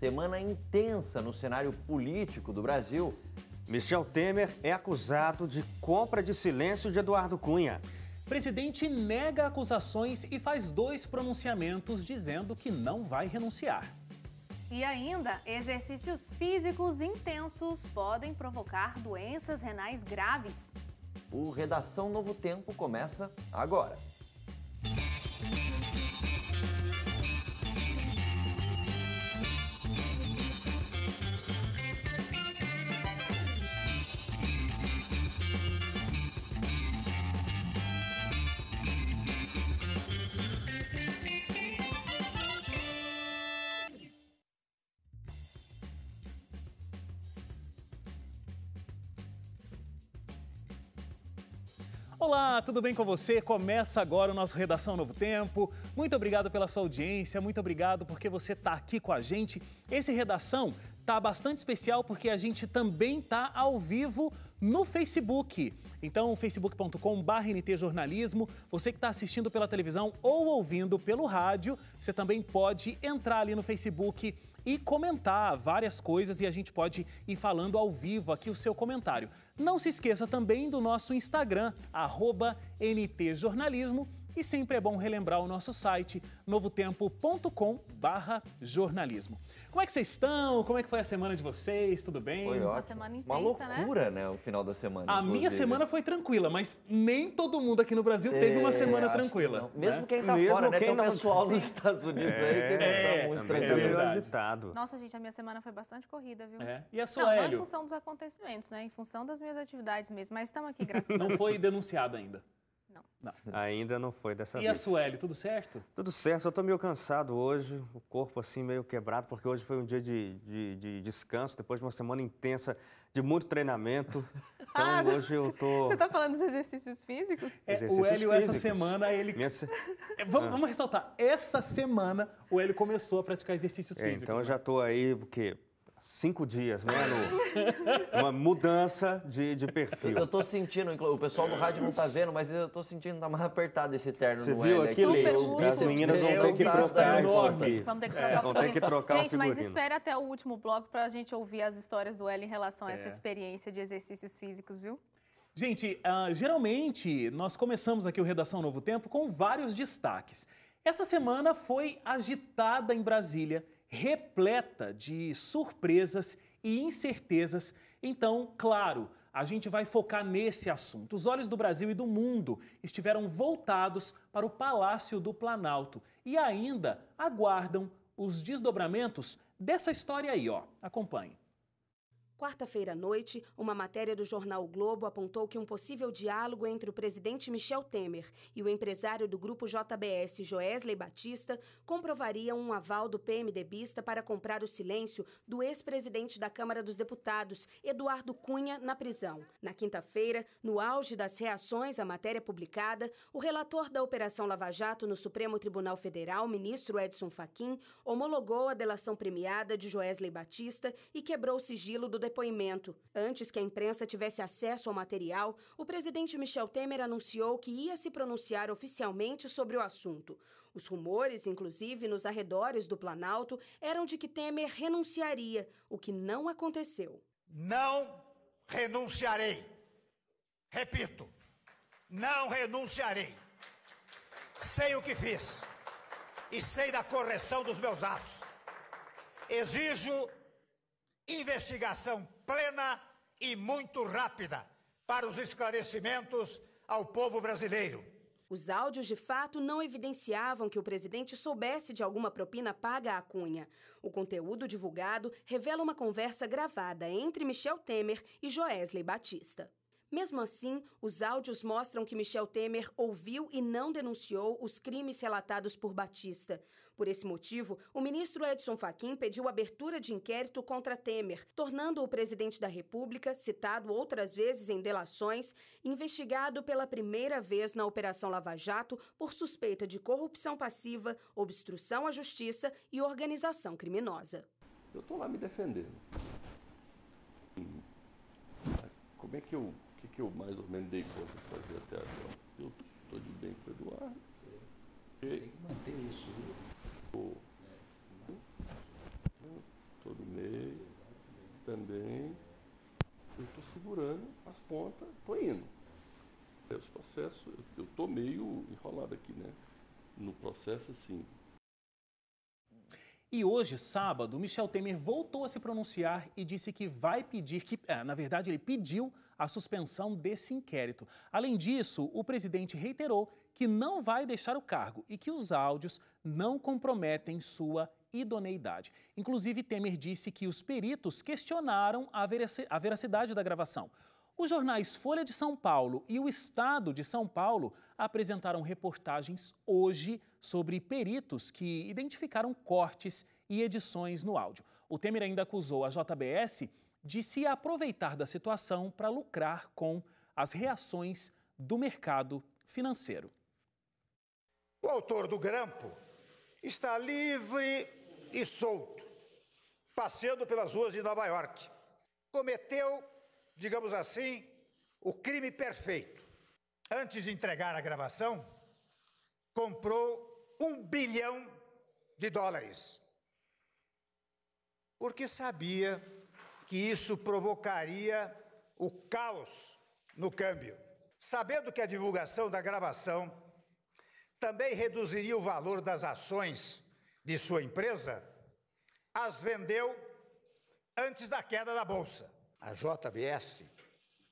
Semana intensa no cenário político do Brasil. Michel Temer é acusado de compra de silêncio de Eduardo Cunha. Presidente nega acusações e faz 2 pronunciamentos dizendo que não vai renunciar. E ainda, exercícios físicos intensos podem provocar doenças renais graves. O Redação Novo Tempo começa agora. Olá, tudo bem com você? Começa agora o nosso Redação Novo Tempo. Muito obrigado pela sua audiência, muito obrigado porque você está aqui com a gente. Esse Redação está bastante especial porque a gente também está ao vivo no Facebook. Então, facebook.com/ntjornalismo. Você que está assistindo pela televisão ou ouvindo pelo rádio, você também pode entrar ali no Facebook e comentar várias coisas e a gente pode ir falando ao vivo aqui o seu comentário. Não se esqueça também do nosso Instagram, @ntjornalismo, e sempre é bom relembrar o nosso site, novotempo.com/jornalismo. Como é que vocês estão? Como é que foi a semana de vocês? Tudo bem? Foi Uma ótimo. semana Uma intensa, loucura, né? O final da semana. A minha inclusive. semana foi tranquila, mas nem todo mundo aqui no Brasil teve uma semana acho que tranquila. não. Mesmo né? quem tá Mesmo fora, né? quem Tem o não- pessoal nos Estados Unidos aí que não tá muito Também tá tranquilo. meio verdade. agitado. Nossa, gente, a minha semana foi bastante corrida, viu? É. E a Não, sua, não em Hélio? função dos acontecimentos, né? Em função das minhas atividades mesmo. Mas estamos aqui, graças a Não Deus. foi denunciado ainda. Ainda não foi dessa E a vez. Sueli, tudo certo? Tudo certo, eu tô meio cansado hoje, o corpo assim meio quebrado, porque hoje foi um dia de descanso, depois de uma semana intensa de muito treinamento. Então hoje eu tô... Você tá falando dos exercícios físicos? É, o Exercícios Hélio, essa físicos. semana, ele... Minha se- Vamos ressaltar, essa semana o Hélio começou a praticar exercícios físicos. Então eu né? já tô aí, o quê? 5 dias, né? Uma mudança de perfil. Eu tô sentindo, o pessoal do rádio não tá vendo, mas eu tô sentindo que tá mais apertado esse terno Você no viu Hélio. aquilo? Super Eu- músculo. As meninas vão É, ter que o bíceps tá trocar isso enorme. aqui. Vamos ter que trocar o vamos ter que figurino. trocar o Gente, mas figurino. espere até o último bloco pra gente ouvir as histórias do Hélio em relação a essa experiência de exercícios físicos, viu? Gente, geralmente nós começamos aqui o Redação Novo Tempo com vários destaques. Essa semana foi agitada em Brasília, repleta de surpresas e incertezas. Então, claro, a gente vai focar nesse assunto. Os olhos do Brasil e do mundo estiveram voltados para o Palácio do Planalto e ainda aguardam os desdobramentos dessa história aí, ó. Acompanhe. Quarta-feira à noite, uma matéria do jornal o Globo apontou que um possível diálogo entre o presidente Michel Temer e o empresário do grupo JBS, Joesley Batista, comprovaria um aval do PMDBista para comprar o silêncio do ex-presidente da Câmara dos Deputados, Eduardo Cunha, na prisão. Na quinta-feira, no auge das reações à matéria publicada, o relator da Operação Lava Jato no Supremo Tribunal Federal, ministro Edson Fachin, homologou a delação premiada de Joesley Batista e quebrou o sigilo do depoimento. Antes que a imprensa tivesse acesso ao material, o presidente Michel Temer anunciou que ia se pronunciar oficialmente sobre o assunto. Os rumores, inclusive nos arredores do Planalto, eram de que Temer renunciaria, o que não aconteceu. Não renunciarei. Repito, não renunciarei. Sei o que fiz e sei da correção dos meus atos. Exijo investigação plena e muito rápida para os esclarecimentos ao povo brasileiro. Os áudios, de fato, não evidenciavam que o presidente soubesse de alguma propina paga à Cunha. O conteúdo divulgado revela uma conversa gravada entre Michel Temer e Joesley Batista. Mesmo assim, os áudios mostram que Michel Temer ouviu e não denunciou os crimes relatados por Batista. Por esse motivo, o ministro Edson Fachin pediu abertura de inquérito contra Temer, tornando o presidente da República, citado outras vezes em delações, investigado pela primeira vez na Operação Lava Jato por suspeita de corrupção passiva, obstrução à justiça e organização criminosa. Eu estou lá me defendendo. Como é que eu mais ou menos dei conta de fazer até agora? Eu estou de bem com o Eduardo. Tem que manter isso, viu? também eu estou segurando as pontas, estou indo. Os processos, eu estou meio enrolado aqui, né? No processo, assim. E hoje, sábado, Michel Temer voltou a se pronunciar e disse que vai pedir na verdade, ele pediu a suspensão desse inquérito. Além disso, o presidente reiterou que não vai deixar o cargo e que os áudios não comprometem sua idoneidade. Inclusive, Temer disse que os peritos questionaram a veracidade da gravação. Os jornais Folha de São Paulo e o Estado de São Paulo apresentaram reportagens hoje sobre peritos que identificaram cortes e edições no áudio. O Temer ainda acusou a JBS de se aproveitar da situação para lucrar com as reações do mercado financeiro. O autor do grampo está livre e solto, passeando pelas ruas de Nova York. Cometeu, digamos assim, o crime perfeito. Antes de entregar a gravação, comprou $1 bilhão, porque sabia que isso provocaria o caos no câmbio. Sabendo que a divulgação da gravação também reduziria o valor das ações de sua empresa, as vendeu antes da queda da Bolsa. A JBS,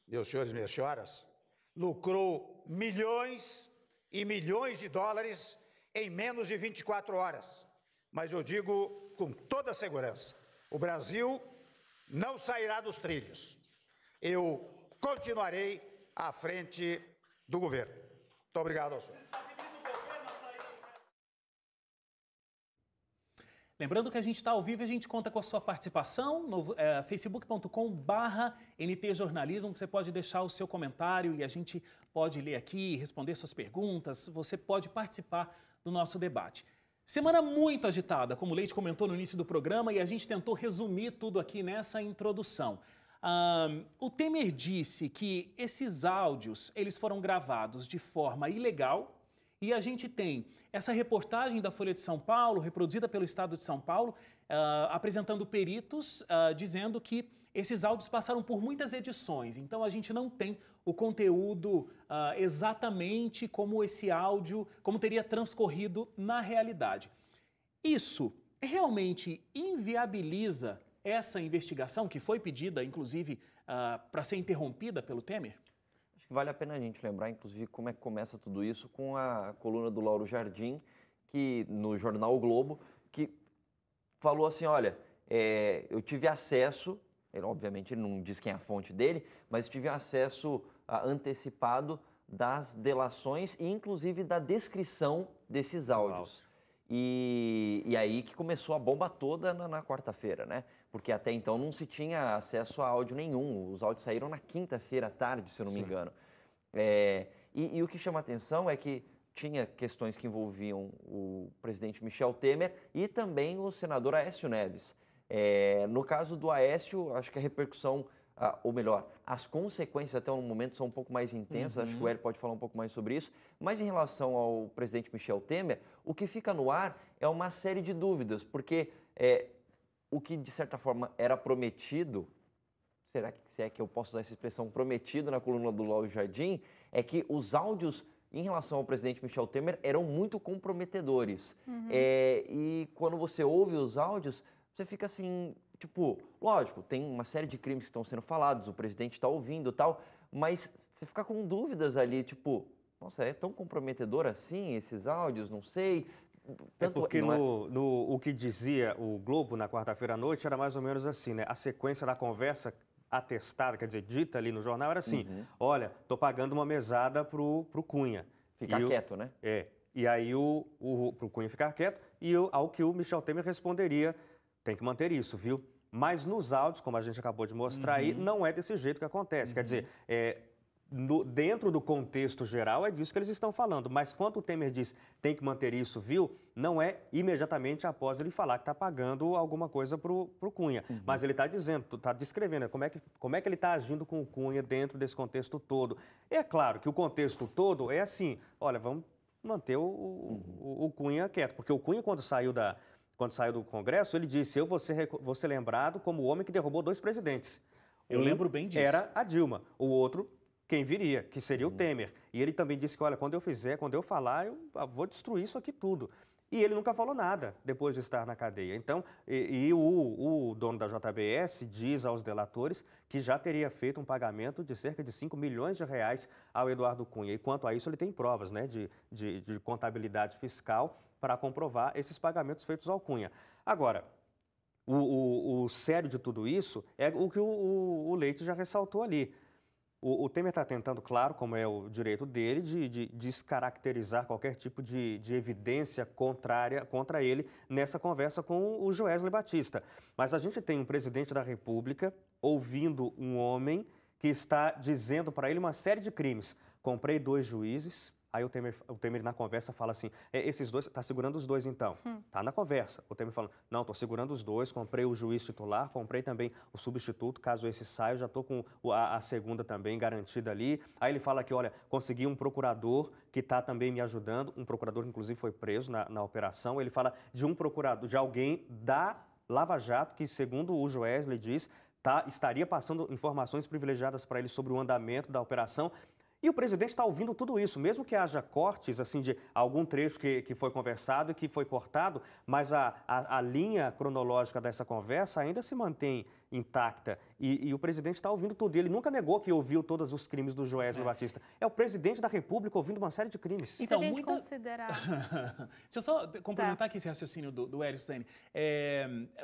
meus senhores e minhas senhoras, lucrou milhões e milhões de dólares em menos de 24 horas. Mas eu digo com toda segurança, o Brasil não sairá dos trilhos. Eu continuarei à frente do governo. Muito obrigado ao senhor. Lembrando que a gente está ao vivo e a gente conta com a sua participação no facebook.com/ntjornalismo. Você pode deixar o seu comentário e a gente pode ler aqui, responder suas perguntas. Você pode participar do nosso debate. Semana muito agitada, como o Leite comentou no início do programa, e a gente tentou resumir tudo aqui nessa introdução. O Temer disse que esses áudios eles foram gravados de forma ilegal. E a gente tem essa reportagem da Folha de São Paulo, reproduzida pelo Estado de São Paulo, apresentando peritos, dizendo que esses áudios passaram por muitas edições. Então, a gente não tem o conteúdo exatamente como esse áudio, como teria transcorrido na realidade. Isso realmente inviabiliza essa investigação que foi pedida, inclusive, para ser interrompida pelo Temer? Vale a pena a gente lembrar, inclusive, como é que começa tudo isso com a coluna do Lauro Jardim, que no jornal O Globo, que falou assim, olha, eu tive acesso, obviamente ele não diz quem é a fonte dele, mas tive acesso antecipado das delações e inclusive da descrição desses áudios. E aí que começou a bomba toda na quarta-feira, né? Porque até então não se tinha acesso a áudio nenhum. Os áudios saíram na quinta-feira à tarde, se eu não me engano. E o que chama atenção é que tinha questões que envolviam o presidente Michel Temer e também o senador Aécio Neves. No caso do Aécio, acho que a repercussão, ou melhor, as consequências até o momento são um pouco mais intensas, acho que o Hélio pode falar um pouco mais sobre isso, mas em relação ao presidente Michel Temer, o que fica no ar é uma série de dúvidas, porque o que de certa forma era prometido, será que se é que eu posso usar essa expressão, prometido na coluna do Lauro Jardim, é que os áudios em relação ao presidente Michel Temer eram muito comprometedores. E quando você ouve os áudios, você fica assim, tipo, lógico, tem uma série de crimes que estão sendo falados, o presidente está ouvindo e tal, mas você fica com dúvidas ali, tipo, nossa, é tão comprometedor assim esses áudios? Não sei. Porque o que dizia o Globo na quarta-feira à noite era mais ou menos assim, né? A sequência da conversa atestada, quer dizer, dita ali no jornal era assim, olha, tô pagando uma mesada pro Cunha. Ficar quieto, né? E aí pro Cunha ficar quieto, e ao que o Michel Temer responderia, tem que manter isso, viu? Mas nos áudios, como a gente acabou de mostrar aí, não é desse jeito que acontece. Quer dizer, dentro do contexto geral é disso que eles estão falando, mas quando o Temer diz tem que manter isso, viu? Não é imediatamente após ele falar que está pagando alguma coisa pro Cunha. Mas ele está dizendo, está descrevendo como é que ele está agindo com o Cunha dentro desse contexto todo. É claro que o contexto todo é assim, olha, vamos manter o Cunha quieto, porque o Cunha quando quando saiu do Congresso, ele disse: eu vou ser lembrado como o homem que derrubou 2 presidentes. Eu lembro bem disso. Era a Dilma. O outro, quem viria, que seria o Temer. E ele também disse que, olha, quando eu falar, eu vou destruir isso aqui tudo. E ele nunca falou nada depois de estar na cadeia. Então, o dono da JBS diz aos delatores que já teria feito um pagamento de cerca de 5 milhões de reais ao Eduardo Cunha. E quanto a isso, ele tem provas, né, de contabilidade fiscal para comprovar esses pagamentos feitos ao Cunha. Agora, o sério de tudo isso é o que o Leite já ressaltou ali. O Temer está tentando, claro, como é o direito dele, de descaracterizar qualquer tipo de evidência contrária contra ele nessa conversa com o Joesley Batista. Mas a gente tem um presidente da República ouvindo um homem que está dizendo para ele uma série de crimes. Comprei 2 juízes. Aí o Temer na conversa fala assim, esses 2, tá segurando os 2 então? Tá na conversa. O Temer fala, não, tô segurando os 2, comprei o juiz titular, comprei também o substituto, caso esse saia, já tô com a segunda também garantida ali. Aí ele fala que, olha, consegui um procurador que tá também me ajudando, um procurador que inclusive foi preso na operação. Ele fala de um procurador, de alguém da Lava Jato, que segundo o Joesley diz, estaria passando informações privilegiadas para ele sobre o andamento da operação. E o presidente está ouvindo tudo isso, mesmo que haja cortes assim, de algum trecho que foi conversado e que foi cortado, mas a linha cronológica dessa conversa ainda se mantém intacta. E o presidente está ouvindo tudo. Ele nunca negou que ouviu todos os crimes do Joesley Batista. É o presidente da República ouvindo uma série de crimes. E se a gente considerar... Deixa eu só complementar aqui esse raciocínio do Hélio Ceni.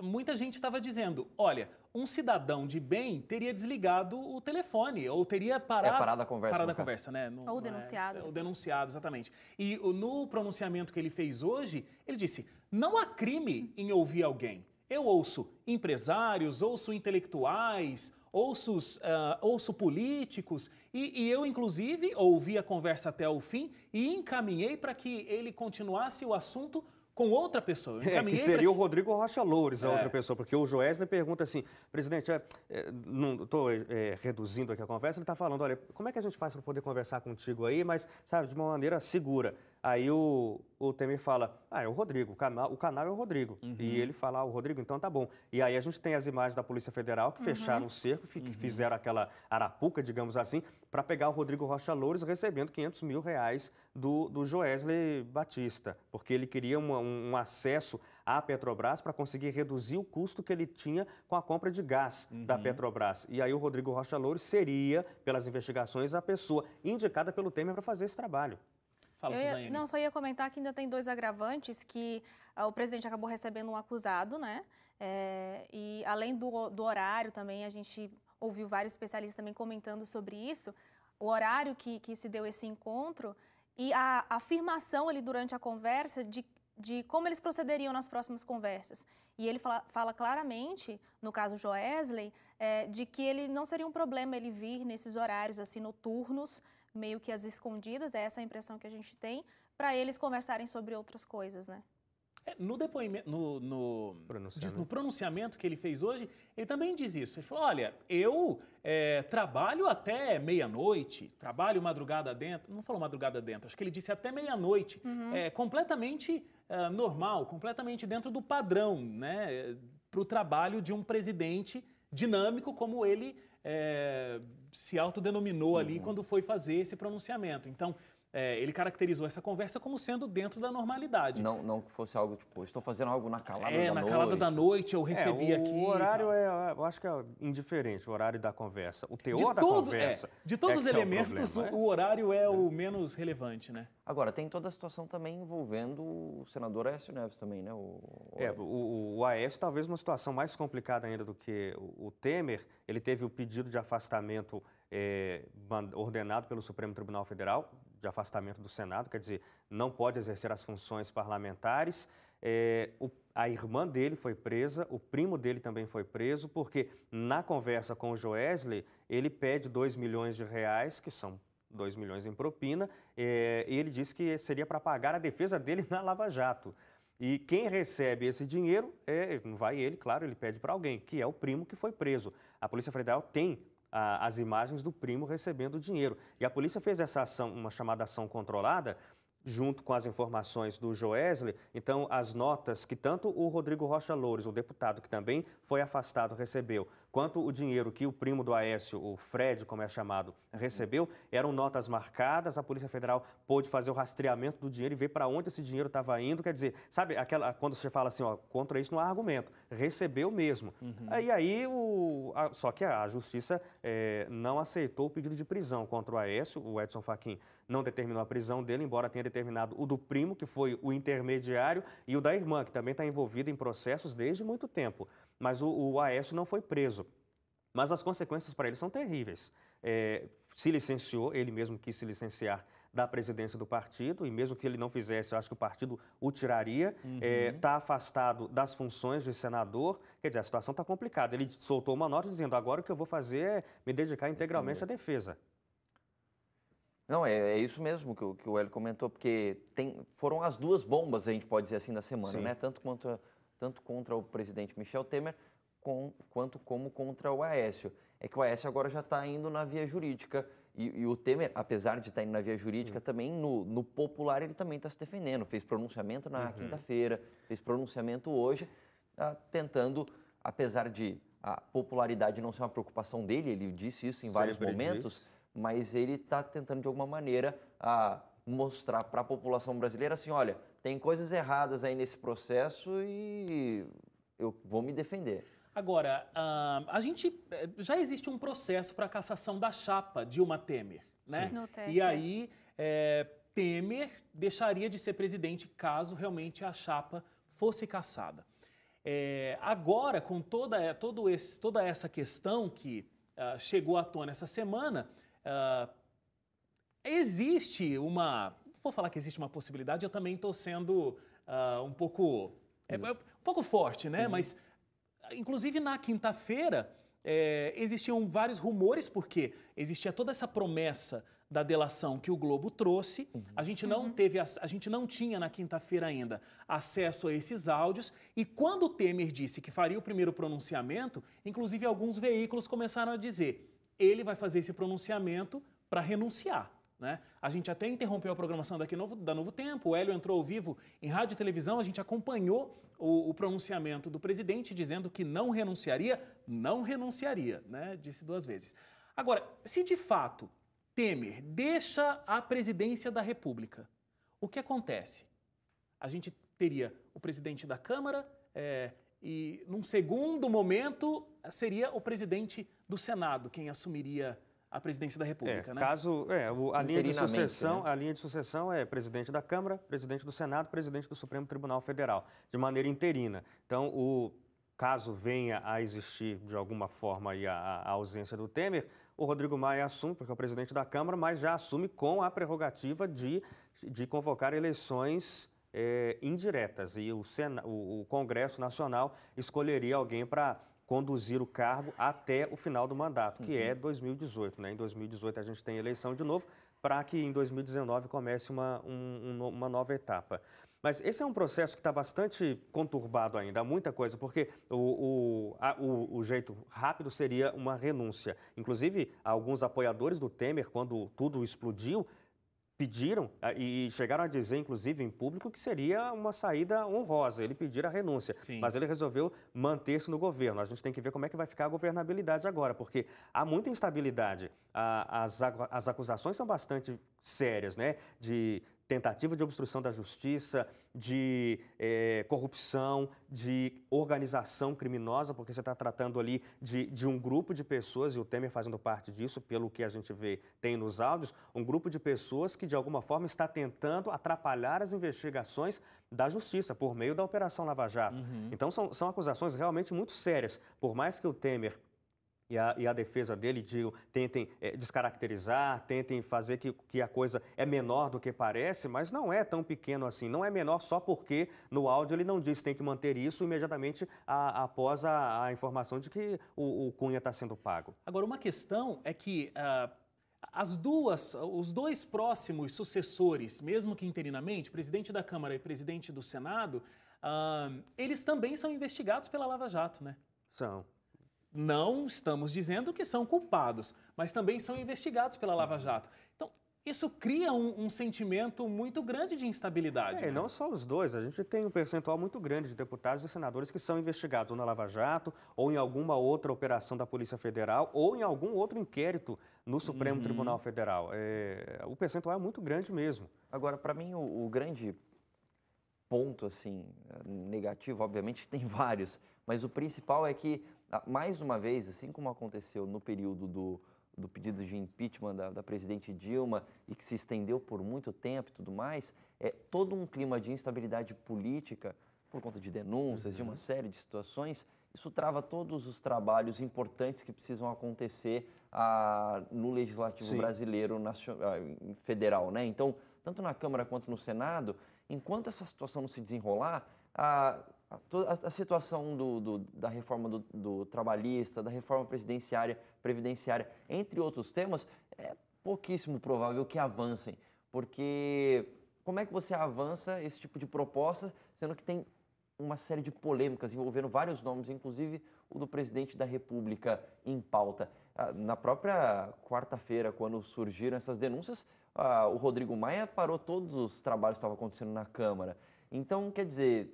Muita gente estava dizendo, olha, um cidadão de bem teria desligado o telefone, ou teria parado a conversa. Parado a conversa, né? Ou denunciado. Ou denunciado, exatamente. E no pronunciamento que ele fez hoje, ele disse, não há crime em ouvir alguém. Eu ouço empresários, ouço intelectuais, ouço políticos e eu, inclusive, ouvi a conversa até o fim e encaminhei para que ele continuasse o assunto com outra pessoa. Que seria o Rodrigo Rocha Loures, a outra pessoa, porque o Joesley pergunta assim, presidente, não estou reduzindo aqui a conversa, ele está falando, olha, como é que a gente faz para poder conversar contigo aí, mas, sabe, de uma maneira segura. Aí o Temer fala, é o Rodrigo, o canal é o Rodrigo. E ele fala, o Rodrigo, então tá bom. E aí a gente tem as imagens da Polícia Federal que fecharam o cerco, que fizeram aquela arapuca, digamos assim, para pegar o Rodrigo Rocha Loures recebendo 500 mil reais do Joesley Batista, porque ele queria um acesso à Petrobras para conseguir reduzir o custo que ele tinha com a compra de gás da Petrobras. E aí o Rodrigo Rocha Loures seria, pelas investigações, a pessoa indicada pelo Temer para fazer esse trabalho. Fala, Suzane. Não, só ia comentar que ainda tem 2 agravantes que o presidente acabou recebendo um acusado, né? E além do horário também, a gente ouviu vários especialistas também comentando sobre isso, o horário que se deu esse encontro e a afirmação ali durante a conversa de como eles procederiam nas próximas conversas. E ele fala claramente, no caso Joesley, de que ele não seria um problema ele vir nesses horários assim noturnos, meio que às escondidas, é essa a impressão que a gente tem, para eles conversarem sobre outras coisas, né? No depoimento, no pronunciamento que ele fez hoje, ele também diz isso. Ele falou, olha, eu trabalho até meia-noite, trabalho madrugada dentro, não falou madrugada dentro, acho que ele disse até meia-noite, completamente normal, completamente dentro do padrão, né, para o trabalho de um presidente dinâmico como ele se autodenominou ali quando foi fazer esse pronunciamento. Então, ele caracterizou essa conversa como sendo dentro da normalidade. Não que fosse algo tipo, estou fazendo algo na calada da noite. Na calada da noite, eu recebi aqui. O horário eu acho que é indiferente, o horário da conversa. O teor da conversa. De todos os elementos, o horário é o menos relevante, né? Agora, tem toda a situação também envolvendo o senador Aécio Neves também, né? O Aécio talvez uma situação mais complicada ainda do que o Temer. Ele teve o pedido de afastamento ordenado pelo Supremo Tribunal Federal, de afastamento do Senado, quer dizer, não pode exercer as funções parlamentares. A irmã dele foi presa, o primo dele também foi preso, porque na conversa com o Joesley, ele pede 2 milhões de reais, que são 2 milhões em propina, e ele disse que seria para pagar a defesa dele na Lava Jato. E quem recebe esse dinheiro, não vai ele, claro, ele pede para alguém, que é o primo que foi preso. A Polícia Federal tem as imagens do primo recebendo o dinheiro. E a polícia fez essa ação, uma chamada ação controlada, junto com as informações do Joesley, então as notas que tanto o Rodrigo Rocha Loures, o deputado que também foi afastado, recebeu, quanto o dinheiro que o primo do Aécio, o Fred, como é chamado, recebeu, eram notas marcadas, a Polícia Federal pôde fazer o rastreamento do dinheiro e ver para onde esse dinheiro estava indo, quer dizer, sabe, quando você fala assim, ó, contra isso não há argumento, recebeu mesmo. E aí, só que a Justiça não aceitou o pedido de prisão contra o Aécio, o Edson Fachin não determinou a prisão dele, embora tenha determinado o do primo, que foi o intermediário, e o da irmã, que também está envolvida em processos desde muito tempo. Mas o Aécio não foi preso. Mas as consequências para ele são terríveis. Se licenciou, ele mesmo quis se licenciar da presidência do partido, e mesmo que ele não fizesse, eu acho que o partido o tiraria. Está afastado das funções de senador. Quer dizer, a situação está complicada. Ele soltou uma nota dizendo, agora o que eu vou fazer é me dedicar integralmente à defesa. Não, é isso mesmo que o Hélio comentou, porque foram as duas bombas, a gente pode dizer assim, da semana, né? Tanto contra o presidente Michel Temer, quanto como contra o Aécio. É que o Aécio agora já está indo na via jurídica, e o Temer, apesar de estar indo na via jurídica, também no popular ele também está se defendendo. Fez pronunciamento na quinta-feira, fez pronunciamento hoje, tentando, apesar de a popularidade não ser uma preocupação dele, ele disse isso em vários momentos, mas ele está tentando, de alguma maneira, mostrar para a população brasileira assim, olha, tem coisas erradas aí nesse processo e eu vou me defender. Agora, já existe um processo para a cassação da chapa Dilma Temer, né? No TSE. E aí, Temer deixaria de ser presidente caso realmente a chapa fosse cassada. Agora, com toda essa questão que chegou à tona essa semana, existe vou falar que existe uma possibilidade, eu também estou sendo um pouco forte, né? Mas, inclusive, na quinta-feira, existiam vários rumores, porque existia toda essa promessa da delação que o Globo trouxe. A gente não tinha na quinta-feira ainda acesso a esses áudios, e quando o Temer disse que faria o primeiro pronunciamento, inclusive alguns veículos começaram a dizer: ele vai fazer esse pronunciamento para renunciar, né? A gente até interrompeu a programação da Novo Tempo, o Hélio entrou ao vivo em rádio e televisão, a gente acompanhou o pronunciamento do presidente dizendo que não renunciaria, né? Disse 2 vezes. Agora, se de fato Temer deixa a presidência da República, o que acontece? A gente teria o presidente da Câmara e, num segundo momento, seria o presidente do Senado quem assumiria a presidência da República, né? A linha de sucessão é presidente da Câmara, presidente do Senado, presidente do Supremo Tribunal Federal, de maneira interina. Então, caso venha a existir, de alguma forma, aí, a ausência do Temer, o Rodrigo Maia assume, porque é o presidente da Câmara, mas já assume com a prerrogativa de convocar eleições indiretas. E o Congresso Nacional escolheria alguém para conduzir o cargo até o final do mandato, que é 2018. Né? Em 2018 a gente tem eleição de novo, para que em 2019 comece uma nova etapa. Mas esse é um processo que está bastante conturbado ainda, há muita coisa, porque o jeito rápido seria uma renúncia. Inclusive, alguns apoiadores do Temer, quando tudo explodiu, pediram e chegaram a dizer, inclusive em público, que seria uma saída honrosa, ele pedir a renúncia. Sim. Mas ele resolveu manter-se no governo. A gente tem que ver como é que vai ficar a governabilidade agora, porque há muita instabilidade. As acusações são bastante sérias, né? De tentativa de obstrução da justiça, de corrupção, de organização criminosa, porque você está tratando ali de um grupo de pessoas, e o Temer fazendo parte disso, pelo que a gente vê, tem nos áudios, um grupo de pessoas que, de alguma forma, está tentando atrapalhar as investigações da justiça, por meio da Operação Lava Jato. Então, são acusações realmente muito sérias. Por mais que o Temer e a defesa dele tentem descaracterizar, tentem fazer que a coisa é menor do que parece, mas não é tão pequeno assim. Não é menor só porque no áudio ele não diz que tem que manter isso imediatamente após a informação de que o Cunha está sendo pago. Agora, uma questão é que os dois próximos sucessores, mesmo que interinamente, presidente da Câmara e presidente do Senado, eles também são investigados pela Lava Jato, né? São. Não estamos dizendo que são culpados, mas também são investigados pela Lava Jato. Então, isso cria um sentimento muito grande de instabilidade. E não só os dois, a gente tem um percentual muito grande de deputados e senadores que são investigados ou na Lava Jato, ou em alguma outra operação da Polícia Federal, ou em algum outro inquérito no Supremo Tribunal Federal. O percentual é muito grande mesmo. Agora, para mim, o grande ponto assim negativo, obviamente tem vários, mas o principal é que, mais uma vez, assim como aconteceu no período do pedido de impeachment da presidente Dilma e que se estendeu por muito tempo e tudo mais, todo um clima de instabilidade política por conta de denúncias, de uma série de situações, isso trava todos os trabalhos importantes que precisam acontecer no Legislativo brasileiro federal, né? Então, tanto na Câmara quanto no Senado, enquanto essa situação não se desenrolar, a situação da reforma do trabalhista, da reforma previdenciária, entre outros temas, é pouquíssimo provável que avancem, porque como é que você avança esse tipo de proposta, sendo que tem uma série de polêmicas envolvendo vários nomes, inclusive o do presidente da República em pauta. Na própria quarta-feira, quando surgiram essas denúncias, o Rodrigo Maia parou todos os trabalhos que estavam acontecendo na Câmara. Então, quer dizer,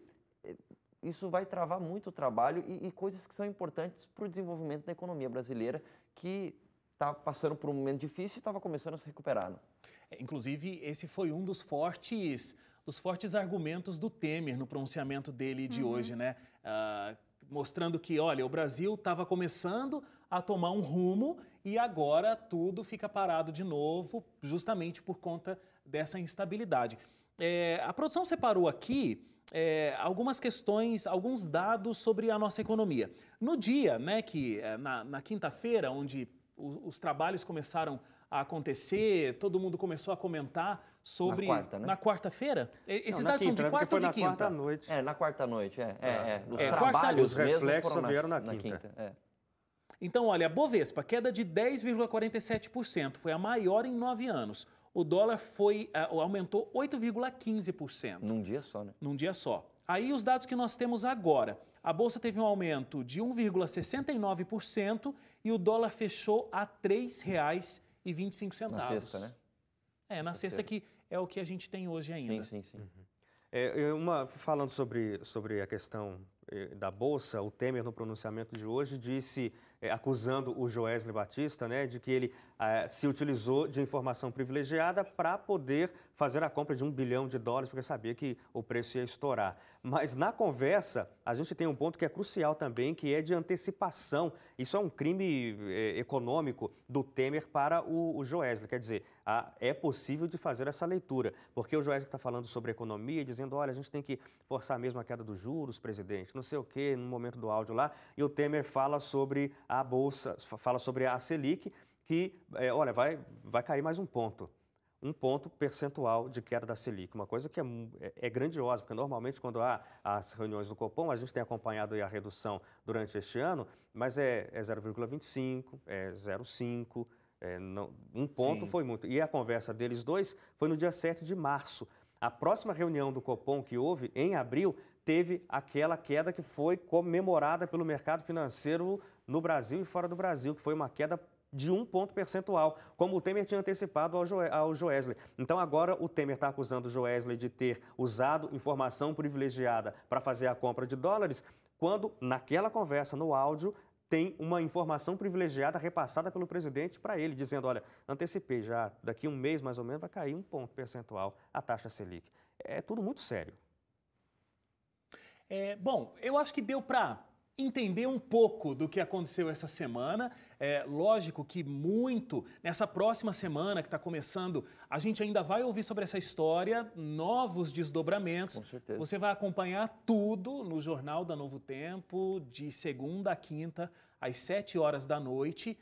isso vai travar muito o trabalho e coisas que são importantes para o desenvolvimento da economia brasileira, que está passando por um momento difícil e estava começando a se recuperar. Né? Inclusive, esse foi um dos fortes argumentos do Temer no pronunciamento dele de hoje, né? Mostrando que, olha, o Brasil estava começando a tomar um rumo e agora tudo fica parado de novo, justamente por conta dessa instabilidade. A produção separou aqui algumas questões, alguns dados sobre a nossa economia. No dia, né, na quinta-feira, onde os trabalhos começaram a acontecer, todo mundo começou a comentar sobre... Na quarta, né? Na quarta-feira? Esses dados são de quarta ou de quinta? Na quarta-noite. Na quarta-noite, Os trabalhos os reflexos vieram na quinta. Então, olha, a Bovespa, queda de 10,47%, foi a maior em 9 anos. O dólar aumentou 8,15%. Num dia só, né? Num dia só. Aí os dados que nós temos agora. A Bolsa teve um aumento de 1,69% e o dólar fechou a R$ 3,25. Na sexta, né? Na sexta que é o que a gente tem hoje ainda. Sim. Falando sobre a questão da Bolsa, o Temer, no pronunciamento de hoje, disse, acusando o Joesley Batista, né, de que ele se utilizou de informação privilegiada para poder fazer a compra de $1 bilhão, porque sabia que o preço ia estourar. Mas na conversa, a gente tem um ponto que é crucial também, que é de antecipação. Isso é um crime econômico do Temer para o Joesley. Quer dizer, é possível de fazer essa leitura, porque o Joesley está falando sobre economia, dizendo, olha, a gente tem que forçar mesmo a queda dos juros, presidente, não sei o quê, no momento do áudio lá, e o Temer fala sobre a Bolsa, fala sobre a Selic, que, olha, vai cair mais um ponto percentual de queda da Selic, uma coisa que é grandiosa, porque normalmente quando há as reuniões do Copom, a gente tem acompanhado aí a redução durante este ano, mas é 0,25, é 0,5, um ponto. Sim. Foi muito. E a conversa deles dois foi no dia 7 de março. A próxima reunião do Copom que houve, em abril, teve aquela queda que foi comemorada pelo mercado financeiro no Brasil e fora do Brasil, que foi uma queda de 1 ponto percentual, como o Temer tinha antecipado ao Joesley. Então agora o Temer está acusando o Joesley de ter usado informação privilegiada para fazer a compra de dólares, quando naquela conversa, no áudio, tem uma informação privilegiada repassada pelo presidente para ele, dizendo, olha, antecipei já, daqui um mês mais ou menos vai cair 1 ponto percentual a taxa Selic. É tudo muito sério. Bom, eu acho que deu para entender um pouco do que aconteceu essa semana. Lógico que nessa próxima semana que está começando, a gente ainda vai ouvir sobre essa história, novos desdobramentos. Com certeza. Você vai acompanhar tudo no Jornal da Novo Tempo, de segunda a quinta, às 7 horas da noite.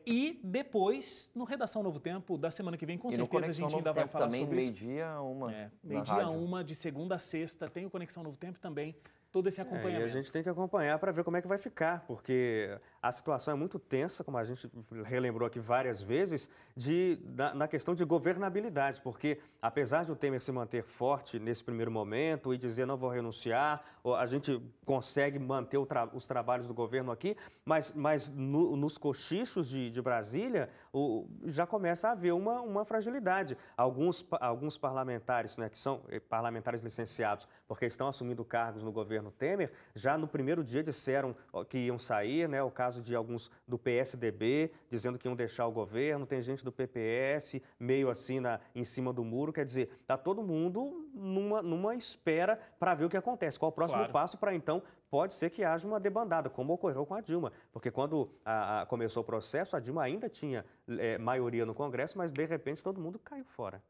E depois, no Redação Novo Tempo, da semana que vem, com certeza a gente ainda vai falar também, sobre isso. Meio-dia a 1. Meio-dia a 1, de segunda a sexta, tem o Conexão Novo Tempo também, todo esse acompanhamento. E a gente tem que acompanhar para ver como é que vai ficar, porque a situação é muito tensa, como a gente relembrou aqui várias vezes, na questão de governabilidade, porque apesar de o Temer se manter forte nesse primeiro momento e dizer não vou renunciar, a gente consegue manter os trabalhos do governo aqui, mas nos cochichos de Brasília já começa a haver uma fragilidade. Alguns parlamentares, né, que são parlamentares licenciados, porque estão assumindo cargos no governo Temer, já no primeiro dia disseram que iam sair, né, o caso de alguns do PSDB, dizendo que iam deixar o governo, tem gente do PPS meio assim em cima do muro, quer dizer, está todo mundo numa espera para ver o que acontece, qual o próximo passo para então pode ser que haja uma debandada, como ocorreu com a Dilma, porque quando começou o processo, a Dilma ainda tinha maioria no Congresso, mas de repente todo mundo caiu fora.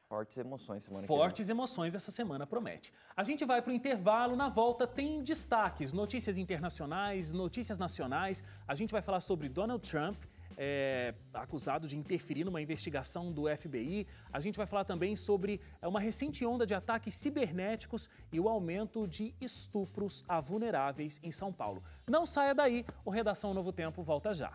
Fortes emoções semana que vem. Fortes emoções essa semana promete. A gente vai para o intervalo, na volta tem destaques, notícias internacionais, notícias nacionais. A gente vai falar sobre Donald Trump, acusado de interferir numa investigação do FBI. A gente vai falar também sobre uma recente onda de ataques cibernéticos e o aumento de estupros a vulneráveis em São Paulo. Não saia daí, o Redação Novo Tempo volta já.